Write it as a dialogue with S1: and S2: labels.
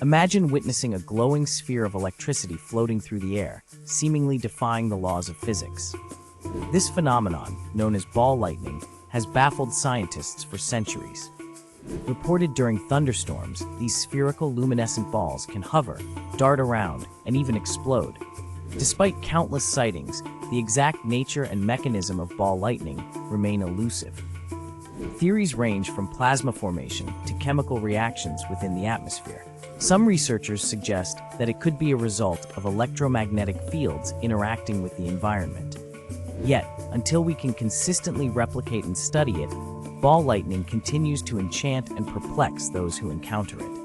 S1: Imagine witnessing a glowing sphere of electricity floating through the air, seemingly defying the laws of physics. This phenomenon, known as ball lightning, has baffled scientists for centuries. Reported during thunderstorms, these spherical luminescent balls can hover, dart around, and even explode. Despite countless sightings, the exact nature and mechanism of ball lightning remain elusive. Theories range from plasma formation to chemical reactions within the atmosphere. Some researchers suggest that it could be a result of electromagnetic fields interacting with the environment. Yet, until we can consistently replicate and study it, ball lightning continues to enchant and perplex those who encounter it.